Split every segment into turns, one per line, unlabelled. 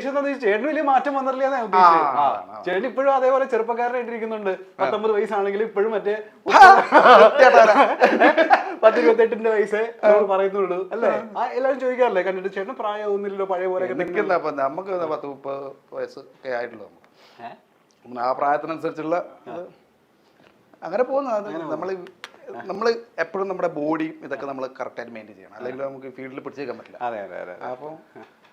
ചേട്ടന് വലിയ മാറ്റം വന്നിട്ടില്ല ഉദ്ദേശിച്ചത്. ചേട്ടൻ ഇപ്പോഴും അതേപോലെ ചെറുപ്പക്കാരനായിട്ടിരിക്കുന്നുണ്ട്. 19 വയസ്സാണെങ്കിലും ഇപ്പോഴും മറ്റേ 10-28 വയസ്സ് പറയുന്നുള്ളൂ അല്ലേ? എല്ലാവരും ചോദിക്കാറില്ലേ കണ്ടിട്ട് ചേട്ടന് പ്രായമൊന്നുമില്ലല്ലോ പഴയ പോലെ
നിൽക്കുന്ന. നമുക്ക് 10-30 വയസ്സൊക്കെ ആയിട്ടുള്ളൂ. നമുക്ക് ആ പ്രായത്തിനനുസരിച്ചുള്ള അങ്ങനെ പോകുന്ന നമ്മൾ എപ്പോഴും നമ്മുടെ ബോഡിയും ഇതൊക്കെ നമ്മൾ കറക്റ്റായിട്ട് മെയിൻറ്റെയിൻ ചെയ്യണം, അല്ലെങ്കിൽ നമുക്ക് ഫീൽഡിൽ പിടിച്ചേക്കാൻ പറ്റില്ല. അപ്പോൾ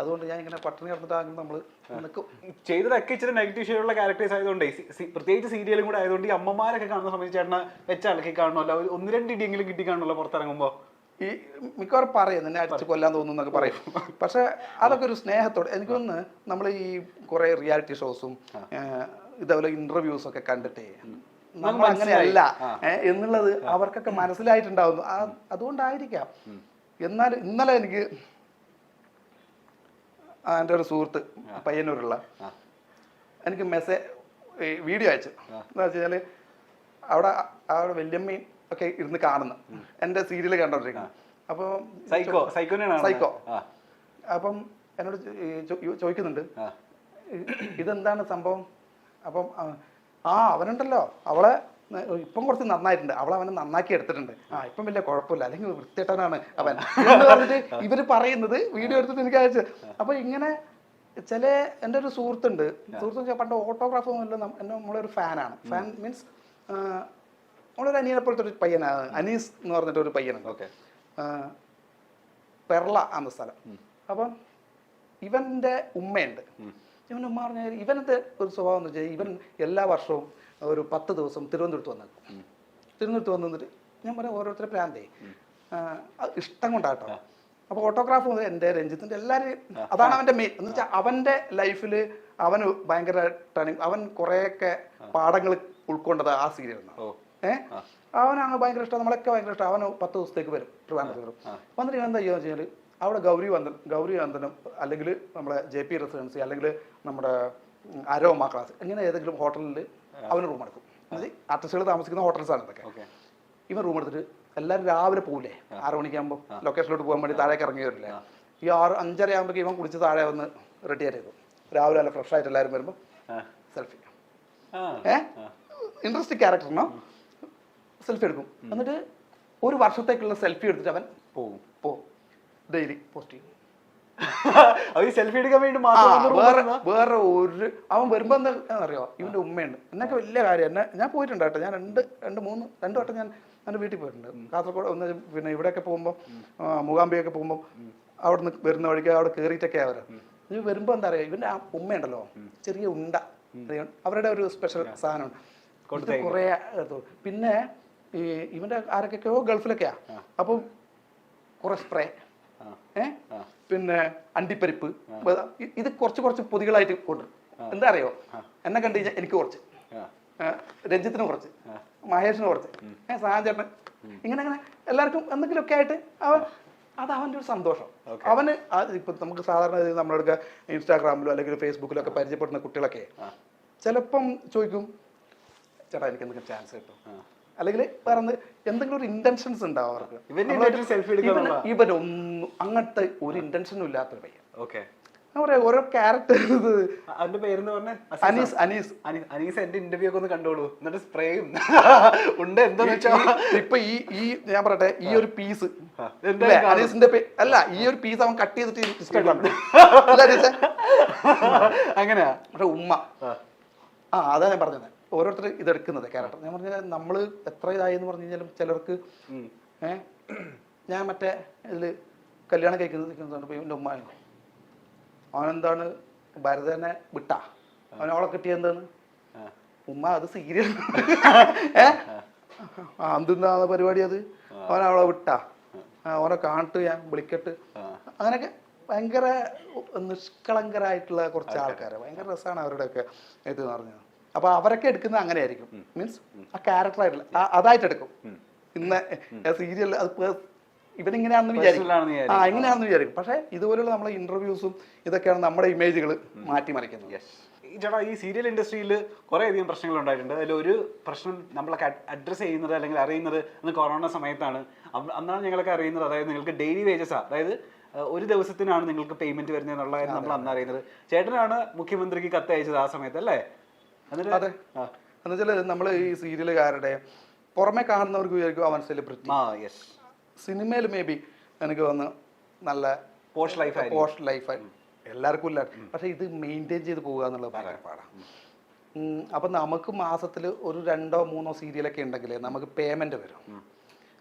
അതുകൊണ്ട് ഞാൻ ഇങ്ങനെ പട്ടിണി കിടന്നിട്ടാകുമ്പോൾ നമ്മൾ നിൽക്കും.
ചെയ്തതൊക്കെ ഇച്ചിരി നെഗറ്റീവ് ഷെയ്ഡുള്ള ക്യാരക്ടേഴ്സ് ആയതുകൊണ്ട്, പ്രത്യേകിച്ച് സീരിയലും കൂടെ ആയതുകൊണ്ട് ഈ അമ്മമാരൊക്കെ കാണുന്ന സമയത്ത് ചേട്ടനെ വെച്ചാലൊക്കെ കാണണമല്ലോ, 1-2 ഇടിയെങ്കിലും കിട്ടി കാണണമല്ലോ പുറത്തിറങ്ങുമ്പോൾ.
ഈ മിക്കവാറും പറയും നിന്നെ അടിച്ച് കൊല്ലാൻ തോന്നുന്നു എന്നൊക്കെ പറയും. പക്ഷെ അതൊക്കെ ഒരു സ്നേഹത്തോടെ. എനിക്കൊന്ന് നമ്മൾ ഈ കുറേ റിയാലിറ്റി ഷോസും ഇതേപോലെ ഇന്റർവ്യൂസും ഒക്കെ കണ്ടിട്ടേ നമ്മൾ അങ്ങനെയല്ല എന്നുള്ളത് അവർക്കൊക്കെ മനസ്സിലായിട്ടുണ്ടാവുന്നു. അതുകൊണ്ടായിരിക്കാം. എന്നാൽ ഇന്നലെ എനിക്ക് എൻ്റെ ഒരു സുഹൃത്ത് പയ്യന്നൂരുള്ള എനിക്ക് വീഡിയോ അയച്ചു. എന്താ വെച്ച് കഴിഞ്ഞാൽ അവിടെ വല്യമ്മയും ഒക്കെ ഇരുന്ന് കാണുന്നു, എൻ്റെ സീരിയൽ കണ്ടോണ്ടിരിക്കുന്നു. അപ്പോൾ സൈക്കോ. അപ്പം എന്നോട് ചോദിക്കുന്നുണ്ട് ഇതെന്താണ് സംഭവം. അപ്പം അവനുണ്ടല്ലോ അവളെ ഇപ്പം കുറച്ച് നന്നായിട്ടുണ്ട്, അവനെ നന്നാക്കി എടുത്തിട്ടുണ്ട്, ഇപ്പം വലിയ കുഴപ്പമില്ല, അല്ലെങ്കിൽ വൃത്തികെട്ടവനാണ് അവൻ എന്ന് പറഞ്ഞിട്ട് ഇവര് പറയുന്നത് വീഡിയോ എടുത്തിട്ട് എനിക്ക് അയച്ചു. അപ്പൊ ഇങ്ങനെ ചില എൻ്റെ ഒരു സുഹൃത്തുണ്ട്, പണ്ട് ഓട്ടോഗ്രാഫ് നമ്മളൊരു ഫാനാണ്. ഫാൻ മീൻസ് നമ്മളൊരു അനിയനെ പോലത്തെ ഒരു പയ്യനാണ്, അനീസ് എന്ന് പറഞ്ഞിട്ട് ഒരു പയ്യനുണ്ട്, പെർള എന്ന സ്ഥലം. അപ്പം ഇവന്റെ ഉമ്മയുണ്ട്. ഇവൻ്റെ ഉമ്മ പറഞ്ഞാൽ ഇവനത്തെ ഒരു സ്വഭാവം എന്ന് വെച്ചാൽ ഇവൻ എല്ലാ വർഷവും ഒരു 10 ദിവസം തിരുവനന്തപുരത്ത് വന്നിട്ട് ഞാൻ പറയാം ഓരോരുത്തരെ പ്രാന്തേ ഇഷ്ടം കൊണ്ടാട്ടോ. അപ്പോൾ ഓട്ടോഗ്രാഫ് മുതൽ എൻ്റെ രഞ്ജിത്തിൻ്റെ എല്ലാവരും അതാണ് അവൻ്റെ മെയിൻ എന്ന് വെച്ചാൽ അവൻ്റെ ലൈഫിൽ അവന് ഭയങ്കര ടേണിങ്. അവൻ കുറേയൊക്കെ പാഠങ്ങൾ ഉൾക്കൊണ്ടത് ആ സീരിയലിൽ നിന്നാണ്. അവനാണ് ഭയങ്കര ഇഷ്ടം, നമ്മളൊക്കെ ഭയങ്കര ഇഷ്ടം. അവന് 10 ദിവസത്തേക്ക് വരും, ട്രിവാൻഡ്രത്ത് വരും. വന്നിട്ട് എന്താ ചെയ്യുക വെച്ച് കഴിഞ്ഞാൽ അവിടെ ഗൗരി വന്ദനം അല്ലെങ്കിൽ നമ്മുടെ JP റെസിഡൻസി അല്ലെങ്കിൽ നമ്മുടെ അരോമ ക്ലാസ് ഇങ്ങനെ ഏതെങ്കിലും ഹോട്ടലിൽ അവന് റൂം എടുക്കും. ആർട്ടിസ്റ്റുകൾ താമസിക്കുന്ന ഹോട്ടൽസാണ് ഇതൊക്കെ. ഇവൻ റൂം എടുത്തിട്ട് എല്ലാവരും രാവിലെ പോകില്ലേ, 6 മണിക്കാകുമ്പോൾ ലൊക്കേഷനിലോട്ട് പോകാൻ വേണ്ടി താഴേക്ക് ഇറങ്ങി വരില്ലേ. ഈ 5:30 ആകുമ്പോഴേക്കും ഇവൻ കുളിച്ച് താഴെ വന്ന് റെഡി ആയിരുന്നു. രാവിലെ നല്ല ഫ്രഷ് ആയിട്ട് എല്ലാവരും വരുമ്പോൾ സെൽഫി. ഇൻട്രസ്റ്റിംഗ് ക്യാരക്ടറിനോ സെൽഫി എടുക്കും. എന്നിട്ട് ഒരു വർഷത്തേക്കുള്ള സെൽഫി എടുത്തിട്ട് അവൻ പോകും ഡെയിലി പോസ്റ്റ് ചെയ്യും.
സെൽഫി എടുക്കാൻ വേണ്ടി
വേറെ ഒരു അവൻ വരുമ്പോ എന്താണെന്നറിയോ, ഇവന്റെ ഉമ്മയുണ്ട്. എന്നൊക്കെ വലിയ കാര്യം. ഞാൻ പോയിട്ടുണ്ട് കേട്ടോ. ഞാൻ 2 വട്ടം ഞാൻ എൻ്റെ വീട്ടിൽ പോയിട്ടുണ്ട്. കാസർഗോഡ് ഒന്ന്, പിന്നെ ഇവിടെയൊക്കെ പോകുമ്പോൾ മൂകാംബിയൊക്കെ പോകുമ്പോൾ അവിടെ നിന്ന് വരുന്ന വഴിക്ക് അവിടെ കയറിയിട്ടൊക്കെ അവര് ഇത് വരുമ്പോ എന്താ പറയാ, ഇവന്റെ ആ ഉമ്മയുണ്ടല്ലോ ചെറിയ ഉണ്ട, അവരുടെ ഒരു സ്പെഷ്യൽ സാധനമുണ്ട് കുറേ. പിന്നെ ഇവന്റെ ആരൊക്കെയോ ഗൾഫിലൊക്കെയാ. അപ്പം കുറെ സ്പ്രേ, പിന്നെ അണ്ടിപ്പരിപ്പ്, ഇത് കുറച്ച് പൊതികളായിട്ട് കൊണ്ടു. എന്താ അറിയോ, എന്നെ കണ്ടു കഴിഞ്ഞാൽ എനിക്ക് കുറച്ച്, രഞ്ജിത്തിന് കുറച്ച്, മഹേഷിന് കുറച്ച്, സാജേട്ടന്, ഇങ്ങനെ എല്ലാവർക്കും എന്തെങ്കിലുമൊക്കെ ആയിട്ട് അത് അവൻ്റെ ഒരു സന്തോഷം. അവന് ഇപ്പൊ നമുക്ക് സാധാരണ നമ്മളെടുക്കുക ഇൻസ്റ്റാഗ്രാമിലോ അല്ലെങ്കിൽ ഫേസ്ബുക്കിലോ ഒക്കെ പരിചയപ്പെടുന്ന കുട്ടികളൊക്കെ ചിലപ്പം ചോദിക്കും ചേട്ടാ എനിക്ക് എന്തെങ്കിലും ചാൻസ് കിട്ടും, അല്ലെങ്കിൽ വേറെ എന്തെങ്കിലും ഒരു ഇന്റൻഷൻസ് ഉണ്ടാവും അവർക്ക്. ഇവരൊന്നും അങ്ങനത്തെ ഒരു ഇന്റൻഷനും ഇല്ലാത്തൊരു പയ്യൻ. പറയാ ഓരോ ക്യാരക്ടർ.
അനീസ് എന്റെ ഇന്റർവ്യൂ ഒക്കെ ഒന്ന് കണ്ടോളൂ, എന്നിട്ട് സ്പ്രേയും ഉണ്ട്. എന്താന്ന് വെച്ചാൽ
ഇപ്പൊ ഈ ഞാൻ പറയട്ടെ, ഈ ഒരു പീസ് അനീസിന്റെ അല്ല, ഈ ഒരു പീസ് അവൻ കട്ട് ചെയ്തിട്ട് ഇൻസ്റ്റാഗ്രാമിൽ
അങ്ങനെയാ.
പക്ഷെ ഉമ്മ അതാ ഞാൻ പറഞ്ഞത്, ഓരോരുത്തർ ഇതെടുക്കുന്നത് ക്യാരക്ടർ. ഞാൻ പറഞ്ഞാൽ നമ്മൾ എത്ര ഇതായി എന്ന് പറഞ്ഞു കഴിഞ്ഞാലും ചിലർക്ക് ഞാൻ മറ്റേ ഇതിൽ കല്യാണം കഴിക്കുന്നത് ഇവൻ്റെ ഉമ്മ അവനെന്താണ് ഭരതനെ വിട്ടാ, അവനവളെ കിട്ടിയെന്താന്ന് ഉമ്മ അത് സീരിയൽ എന്തെന്നാ പരിപാടി അത്, അവനവളെ വിട്ടാ, അവനെ കാണിട്ട് ഞാൻ വിളിക്കട്ട്. അങ്ങനെയൊക്കെ ഭയങ്കര നിഷ്കളങ്കരായിട്ടുള്ള കുറച്ച് ആൾക്കാർ. ഭയങ്കര രസമാണ് അവരുടെയൊക്കെ ഇത് എന്ന് പറഞ്ഞത്. അപ്പൊ അവരൊക്കെ എടുക്കുന്നത് അങ്ങനെയായിരിക്കും. മീൻസ് ആ ക്യാരക്ടറായിട്ടുള്ള അതായിട്ട് എടുക്കും. ഇന്ന് സീരിയൽ അത് ഇവനിങ്ങനെയാണെന്ന് വിചാരിക്കും, ഇങ്ങനെയാണെന്ന് വിചാരിക്കും. പക്ഷെ ഇതുപോലുള്ള നമ്മളെ ഇന്റർവ്യൂസും ഇതൊക്കെയാണ് നമ്മുടെ ഇമേജുകൾ മാറ്റിമറിക്കുന്നത്.
ചേട്ടാ, ഈ സീരിയൽ ഇൻഡസ്ട്രിയിൽ കുറേ അധികം പ്രശ്നങ്ങൾ ഉണ്ടായിട്ടുണ്ട്. അതിലൊരു പ്രശ്നം നമ്മളൊക്കെ അഡ്രസ്സ് ചെയ്യുന്നത് അല്ലെങ്കിൽ അറിയുന്നത് അന്ന് കൊറോണ സമയത്താണ്. അന്നാണ് ഞങ്ങളൊക്കെ അറിയുന്നത്, അതായത് നിങ്ങൾക്ക് ഡെയിലി വേജസാ, അതായത് ഒരു ദിവസത്തിനാണ് നിങ്ങൾക്ക് പേയ്മെന്റ് വരുന്നത് എന്നുള്ള കാര്യം നമ്മൾ അന്ന് അറിയുന്നത്. ചേട്ടനാണ് മുഖ്യമന്ത്രിക്ക് കത്ത് അയച്ചത് ആ സമയത്ത് അല്ലേ?
അതെ. എന്നുവെച്ചാൽ നമ്മൾ ഈ സീരിയലുകാരുടെ പുറമെ കാണുന്നവർക്ക് വിചാരിക്കും അവൻ സെലിബ്രിറ്റി. സിനിമയിൽ മേ ബി എനിക്ക് വന്ന് നല്ല പോസ്റ്റ് ലൈഫ് എല്ലാവർക്കും ഇല്ല. പക്ഷെ ഇത് മെയിൻറ്റെയിൻ ചെയ്ത് പോകുക എന്നുള്ളത് ഭയങ്കര പാടാണ്. അപ്പം നമുക്ക് മാസത്തിൽ ഒരു 2 or 3 സീരിയലൊക്കെ ഉണ്ടെങ്കിൽ നമുക്ക് പേയ്മെൻറ്റ് വരും.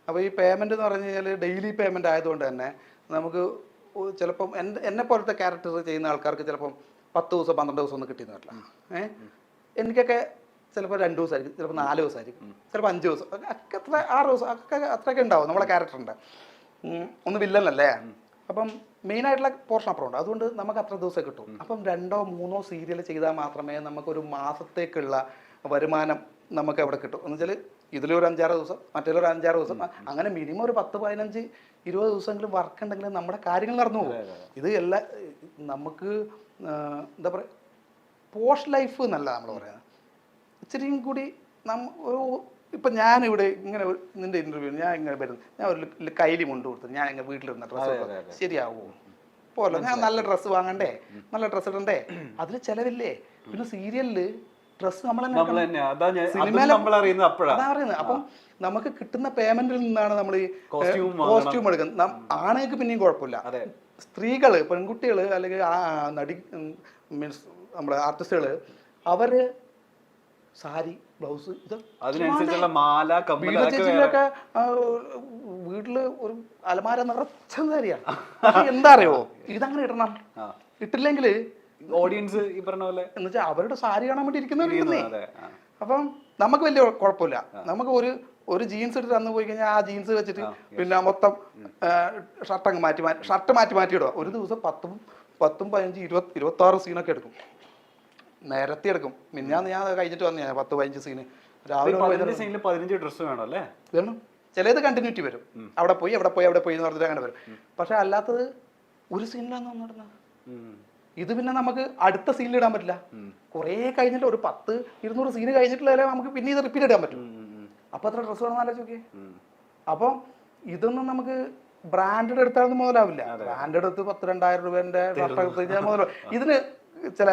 അപ്പോൾ ഈ പേയ്മെൻറ്റ് എന്ന് പറഞ്ഞു കഴിഞ്ഞാൽ ഡെയിലി പേയ്മെൻറ്റ് ആയതുകൊണ്ട് തന്നെ നമുക്ക് ചിലപ്പം എന്നെ പോലത്തെ ക്യാരക്ടർ ചെയ്യുന്ന ആൾക്കാർക്ക് ചിലപ്പം 10 ദിവസം 12 ദിവസം ഒന്നും കിട്ടിയെന്ന് വരില്ല. എനിക്കൊക്കെ ചിലപ്പോൾ 2 ദിവസമായിരിക്കും, ചിലപ്പോൾ 4 ദിവസമായിരിക്കും, ചിലപ്പോൾ 5 ദിവസം, ഒക്കെ 6 ദിവസം ഒക്കെ അത്രയൊക്കെ ഉണ്ടാവും നമ്മളെ ക്യാരക്ടറിൻ്റെ. ഒന്ന് വില്ലനല്ലേ, അപ്പം മെയിനായിട്ടുള്ള പോർഷൻ അപ്പുറം ഉണ്ട്. അതുകൊണ്ട് നമുക്ക് അത്ര ദിവസം കിട്ടും. അപ്പം 2 or 3 സീരിയൽ ചെയ്താൽ മാത്രമേ നമുക്കൊരു മാസത്തേക്കുള്ള വരുമാനം നമുക്ക് എവിടെ കിട്ടും. എന്ന് വെച്ചാൽ ഇതിലൊരു 5-6 ദിവസം, മറ്റേലൊരു 5-6 ദിവസം, അങ്ങനെ മിനിമം ഒരു 10, 15, 20 ദിവസമെങ്കിലും വർക്ക് ഉണ്ടെങ്കിൽ നമ്മുടെ കാര്യങ്ങൾ നടന്നു പോകും. ഇത് നമുക്ക് എന്താ പറയുക, പോസ്റ്റ് ലൈഫ് എന്നല്ല നമ്മൾ പറയുന്നത്. ഇച്ചിരിയും കൂടി ഇപ്പം ഞാനിവിടെ ഇങ്ങനെ നിന്റെ ഇന്റർവ്യൂ ഞാൻ ഇങ്ങനെ വരുന്നു, ഞാൻ ഒരു കയ്യിൽ മുണ്ട് കൊടുത്തു, ഞാൻ ഇങ്ങനെ വീട്ടിലിരുന്ന ഡ്രസ്സ് ശരിയാവുമോ പോലെ, ഞാൻ നല്ല ഡ്രസ്സ് വാങ്ങണ്ടേ, നല്ല ഡ്രസ്സ് ഇടണ്ടേ, അതിൽ ചിലവില്ലേ. പിന്നെ സീരിയലില് ഡ്രസ്സ് നമ്മൾ അറിയുന്നത്. അപ്പം നമുക്ക് കിട്ടുന്ന പേയ്മെന്റിൽ നിന്നാണ് നമ്മൾ ഈ കോസ്റ്റ്യൂം എടുക്കുന്നത്. ആണുങ്ങൾക്ക് പിന്നെയും കുഴപ്പമില്ല. സ്ത്രീകള്, പെൺകുട്ടികള്, അല്ലെങ്കിൽ നടി മീൻസ് നമ്മുടെ ആർട്ടിസ്റ്റുകള്, അവര് സാരി, ബ്ലൗസ്,
അതിനനുസരിച്ചുള്ള മാല,
ചേച്ചിയിലൊക്കെ വീട്ടില് ഒരു അലമാര നിറച്ച സാരിയാണ്. എന്താ അറിയോ, ഇതങ്ങനെ ഇടണം. ഇട്ടില്ലെങ്കിൽ
ഓഡിയൻസ് ഈ പറഞ്ഞ പോലെ
എന്ന് വെച്ചാൽ അവരുടെ സാരി കാണാൻ വേണ്ടി ഇരിക്കുന്നവരുന്നേ. അപ്പം നമുക്ക് വലിയ കുഴപ്പമില്ല. നമുക്ക് ഒരു ജീൻസ് എടുത്ത് അന്ന് പോയി കഴിഞ്ഞാൽ ആ ജീൻസ് വെച്ചിട്ട് പിന്നെ മൊത്തം ഷർട്ട് മാറ്റി ഇടുക. ഒരു ദിവസം 10, 15, 20, 26 സീനൊക്കെ എടുക്കും. നേരത്തെ എടുക്കും. മിന്നാന്ന് ഞാൻ കഴിഞ്ഞിട്ട് വന്നു 10, 15 സീന്. രാവിലെ
15 ഡ്രസ്സ് വേണം അല്ലേ?
വേണം. ചിലത് കണ്ടിന്യൂറ്റി വരും. അവിടെ പോയി എന്ന് പറഞ്ഞിട്ട് അങ്ങനെ വരും. പക്ഷെ അല്ലാത്തത് ഒരു സീനിലാണ് നടന്നത്. ഇത് പിന്നെ നമുക്ക് അടുത്ത സീനിൽ ഇടാൻ പറ്റില്ല. കുറെ കഴിഞ്ഞിട്ട് ഒരു 10, 200 സീന് കഴിഞ്ഞിട്ടുള്ള നമുക്ക് പിന്നെ ഇത് റിപ്പീറ്റ് ഇടാൻ പറ്റും. അപ്പൊ എത്ര ഡ്രസ്സ് വേണം നല്ല ചോദിക്കേ. അപ്പം ഇതൊന്നും നമുക്ക് ബ്രാൻഡഡ് എടുത്താലൊന്നും മുതലാവില്ല. ബ്രാൻഡഡ് എടുത്ത് 10,000-2,000 രൂപേന്റെ ഷർട്ട് എടുത്ത് കഴിഞ്ഞാൽ മുതലാവും. ഇതിന് ചില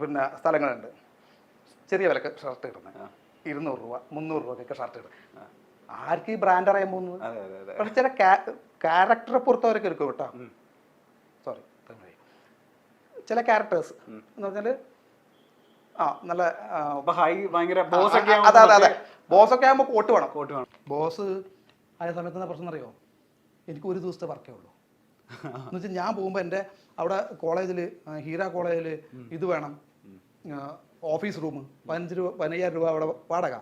പിന്നെ സ്ഥലങ്ങളുണ്ട് ചെറിയ വിലക്ക് ഷർട്ട് ഇടുന്നത്, 200 രൂപ 300 രൂപക്കൊക്കെ ഷർട്ട് ഇടും. ആർക്ക് ഈ ബ്രാൻഡ് അറിയാൻ പോകുന്നത്? പക്ഷെ ചില ക്യാരക്ടറെ പുറത്തവരൊക്കെ എടുക്കും കേട്ടോ. സോറി, ചില ക്യാരക്ടേഴ്സ് എന്ന് പറഞ്ഞാല് നല്ല അതെ ബോസൊക്കെ ആകുമ്പോൾ കോട്ട് വേണം. ബോസ് ആയ സമയത്ത് എന്താ പ്രശ്നം അറിയോ, എനിക്ക് ഒരു ദിവസത്തെ വർക്കേ ഉള്ളൂ. എന്ന് വെച്ചാൽ ഞാൻ പോകുമ്പോൾ എൻ്റെ അവിടെ കോളേജിൽ, ഹീര കോളേജിൽ ഇത് വേണം, ഓഫീസ് റൂം 15,000 രൂപ അവിടെ വാടക,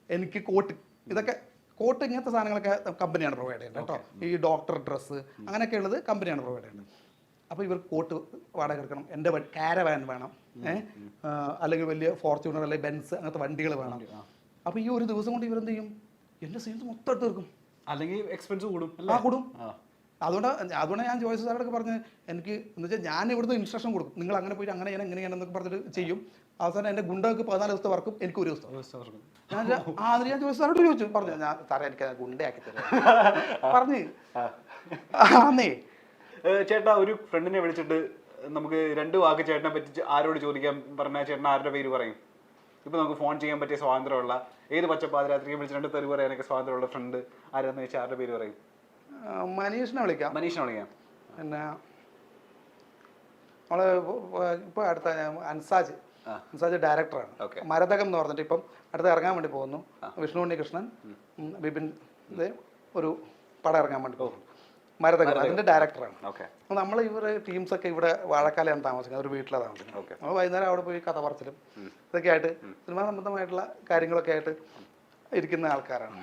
എനിക്ക് കോട്ട്, ഇതൊക്കെ കോട്ട് ഇങ്ങനത്തെ സാധനങ്ങളൊക്കെ കമ്പനിയാണ് പ്രൊവൈഡ് ചെയ്യുന്നത് കേട്ടോ. ഈ ഡോക്ടർ ഡ്രസ്സ് അങ്ങനെയൊക്കെ ഉള്ളത് കമ്പനിയാണ് പ്രൊവൈഡ് ചെയ്യുന്നത്. അപ്പോൾ ഇവർക്ക് കോട്ട് വാടക എടുക്കണം, എൻ്റെ കാരവാൻ വേണം, അല്ലെങ്കിൽ വലിയ ഫോർച്യൂണർ അല്ലെങ്കിൽ ബെൻസ് അങ്ങനത്തെ വണ്ടികൾ വേണം. അപ്പോൾ ഈ ഒരു ദിവസം കൊണ്ട് ഇവരെന്ത് ചെയ്യും, എൻ്റെ സീൻസ് മൊത്തം എടുത്ത് തീർക്കും.
അല്ലെങ്കിൽ എക്സ്പെൻസ് കൂടും.
അതുകൊണ്ട് ഞാൻ ജോയ്സ് സാറോടൊക്കെ പറഞ്ഞ് എനിക്ക് എന്ന് വെച്ചാൽ ഞാൻ ഇവിടുന്ന് ഇൻസ്ട്രക്ഷൻ കൊടുക്കും, നിങ്ങൾ അങ്ങനെ പോയിട്ട് അങ്ങനെ എങ്ങനെയാണെന്നൊക്കെ പറഞ്ഞിട്ട് ചെയ്യും. അവസാനം എൻ്റെ ഗുണ്ടക്ക് 14 ദിവസത്തെ വർക്കും എനിക്ക് 1 ദിവസം. ഞാൻ ജോയ്സ് സാറോട് ചോദിച്ചു, പറഞ്ഞു ഞാൻ സാറേ എനിക്ക് ഗുണ്ടയാക്കി തരാം പറഞ്ഞ്. ആന്നേ
ചേട്ടാ, ഒരു ഫ്രണ്ടിനെ വിളിച്ചിട്ട് നമുക്ക് 2 വാക്ക് ചേട്ടനെ പറ്റി ആരോട് ചോദിക്കാൻ പറഞ്ഞാൽ ചേട്ടൻ ആരുടെ പേര് പറയും? ഇപ്പൊ നമുക്ക് ഫോൺ ചെയ്യാൻ പറ്റിയ സ്വാതന്ത്ര്യമുള്ള, ഏത് പച്ചപ്പാതിരാത്രിക്ക് വിളിച്ച് 2 തെറി പറയാനൊക്കെ സ്വാതന്ത്ര്യമുള്ള ഫ്രണ്ട് ആരാന്ന് വെച്ചാൽ ആരുടെ പേര് പറയും?
മനീഷിനെ വിളിക്കാം. പിന്നെ നമ്മള് ഇപ്പൊ അടുത്ത അൻസാജ് ഡയറക്ടറാണ്. മരതകം എന്ന് പറഞ്ഞിട്ട് ഇപ്പം അടുത്ത് ഇറങ്ങാൻ വേണ്ടി പോകുന്നു. വിഷ്ണു ഉണ്ണികൃഷ്ണൻ, ബിപിൻ ഒരു പടം ഇറങ്ങാൻ വേണ്ടി പോകുന്നു. മരതകം അതിന്റെ ഡയറക്ടറാണ്. അപ്പോൾ നമ്മൾ ഇവര് ടീംസൊക്കെ ഇവിടെ വാഴക്കാലയാണ് താമസിക്കുന്നത്, ഒരു വീട്ടിലാണ് താമസിക്കുന്നത്. നമ്മൾ വൈകുന്നേരം അവിടെ പോയി കഥ പറച്ചിലും ഇതൊക്കെ ആയിട്ട് സിനിമാ സംബന്ധമായിട്ടുള്ള കാര്യങ്ങളൊക്കെ ആയിട്ട് ഇരിക്കുന്ന ആൾക്കാരാണ്.